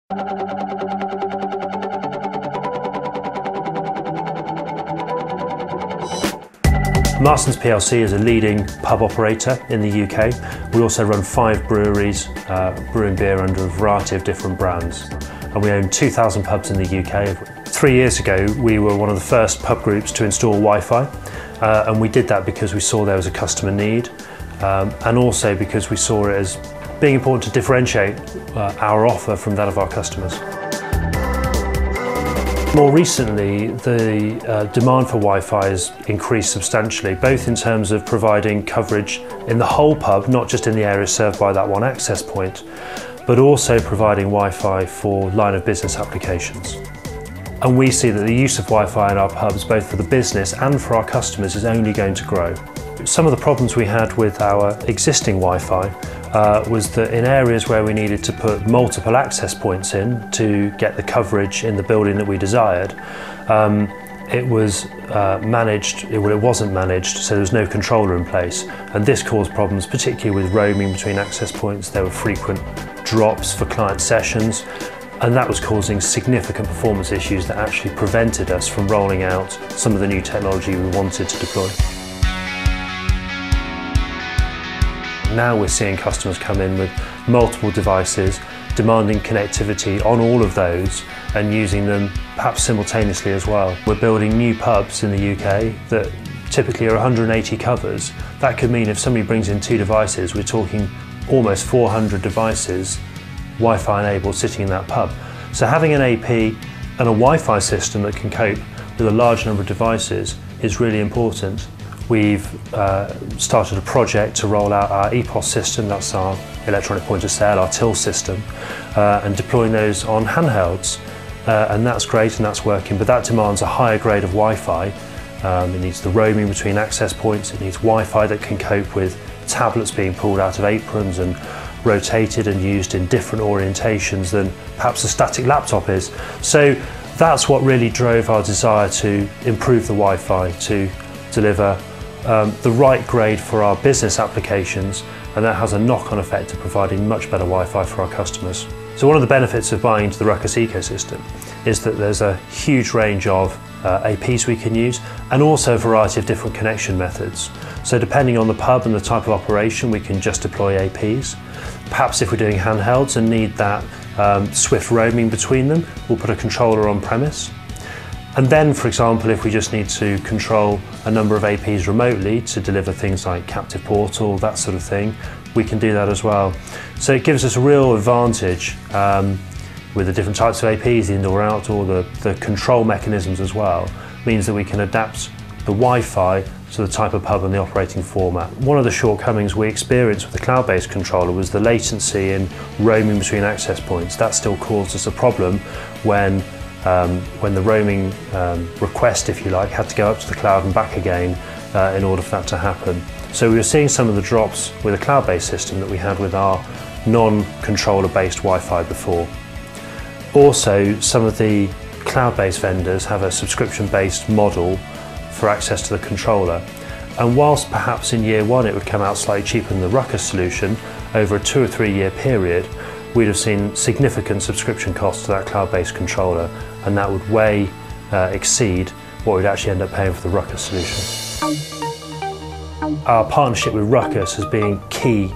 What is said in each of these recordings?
Marston's plc is a leading pub operator in the UK. We also run 5 breweries, brewing beer under a variety of different brands. And we own 2,000 pubs in the UK. 3 years ago, we were one of the first pub groups to install Wi-Fi. And we did that because we saw there was a customer need, and also because we saw it as being important to differentiate our offer from that of our customers. More recently, the demand for Wi-Fi has increased substantially, both in terms of providing coverage in the whole pub, not just in the area served by that one access point, but also providing Wi-Fi for line of business applications. And we see that the use of Wi-Fi in our pubs, both for the business and for our customers, is only going to grow. Some of the problems we had with our existing Wi-Fi was that in areas where we needed to put multiple access points in to get the coverage in the building that we desired, it wasn't managed, so there was no controller in place. And this caused problems, particularly with roaming between access points. There were frequent drops for client sessions, and that was causing significant performance issues that actually prevented us from rolling out some of the new technology we wanted to deploy. Now we're seeing customers come in with multiple devices, demanding connectivity on all of those and using them perhaps simultaneously as well. We're building new pubs in the UK that typically are 180 covers. That could mean if somebody brings in 2 devices, we're talking almost 400 devices Wi-Fi enabled sitting in that pub. So having an AP and a Wi-Fi system that can cope with a large number of devices is really important. We've started a project to roll out our EPOS system, that's our electronic point of sale, our till system, and deploying those on handhelds. And that's great and that's working, but that demands a higher grade of Wi-Fi. It needs the roaming between access points, it needs Wi-Fi that can cope with tablets being pulled out of aprons and rotated and used in different orientations than perhaps a static laptop is. So that's what really drove our desire to improve the Wi-Fi, to deliver the right grade for our business applications, and that has a knock-on effect of providing much better Wi-Fi for our customers. So one of the benefits of buying into the Ruckus ecosystem is that there's a huge range of APs we can use, and also a variety of different connection methods. So depending on the pub and the type of operation, we can just deploy APs. Perhaps if we're doing handhelds and need that swift roaming between them, we'll put a controller on premise. And then, for example, if we just need to control a number of APs remotely to deliver things like captive portal, that sort of thing, we can do that as well. So it gives us a real advantage with the different types of APs, the indoor-outdoor, the control mechanisms as well, means that we can adapt the Wi-Fi to the type of pub and the operating format. One of the shortcomings we experienced with the cloud-based controller was the latency in roaming between access points. That still caused us a problem when the roaming request, if you like, had to go up to the cloud and back again in order for that to happen. So we were seeing some of the drops with a cloud-based system that we had with our non-controller based Wi-Fi before. Also, some of the cloud-based vendors have a subscription-based model for access to the controller. And whilst perhaps in year 1 it would come out slightly cheaper than the Ruckus solution, over a 2 or 3 year period, we'd have seen significant subscription costs to that cloud-based controller, and that would way exceed what we'd actually end up paying for the Ruckus solution. Our partnership with Ruckus has been key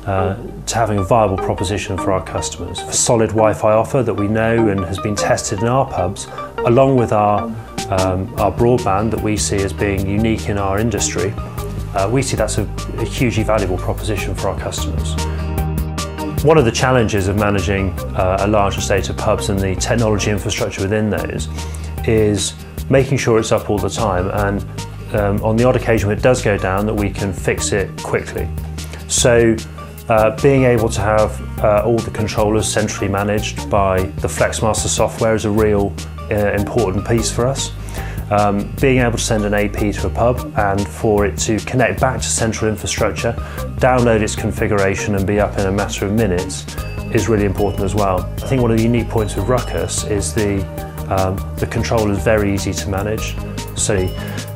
to having a viable proposition for our customers. A solid Wi-Fi offer that we know and has been tested in our pubs, along with our broadband that we see as being unique in our industry. We see that's a hugely valuable proposition for our customers. One of the challenges of managing a large estate of pubs and the technology infrastructure within those is making sure it's up all the time, and on the odd occasion when it does go down, that we can fix it quickly. So being able to have all the controllers centrally managed by the FlexMaster software is a real important piece for us. Being able to send an AP to a pub and for it to connect back to central infrastructure, download its configuration and be up in a matter of minutes is really important as well. I think one of the unique points with Ruckus is the controller is very easy to manage. So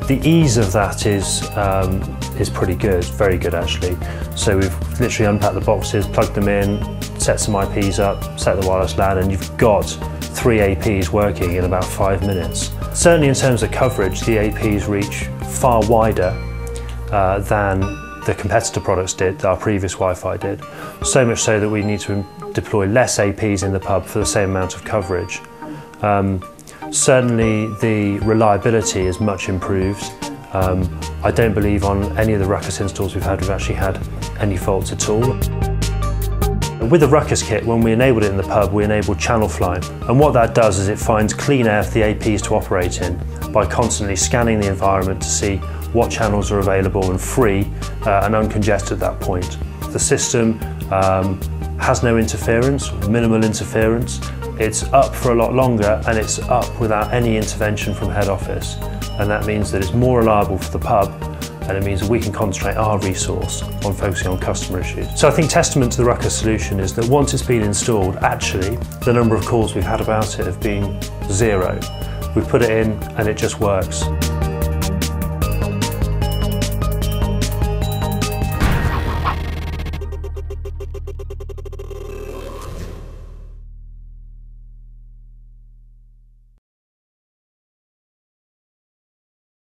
the ease of that is pretty good, very good actually. So we've literally unpacked the boxes, plugged them in, set some IPs up, set the wireless LAN, and you've got 3 APs working in about 5 minutes. Certainly in terms of coverage, the APs reach far wider than the competitor products did, our previous Wi-Fi did. So much so that we need to deploy less APs in the pub for the same amount of coverage. Certainly the reliability is much improved. I don't believe on any of the Ruckus installs we've actually had any faults at all. With the Ruckus kit, when we enabled it in the pub, we enabled channel flying. And what that does is it finds clean air for the APs to operate in by constantly scanning the environment to see what channels are available and free and uncongested at that point. The system has no interference, minimal interference. It's up for a lot longer and it's up without any intervention from head office. And that means that it's more reliable for the pub, and it means that we can concentrate our resource on focusing on customer issues. So I think testament to the Ruckus solution is that once it's been installed, actually, the number of calls we've had about it have been 0. We've put it in and it just works.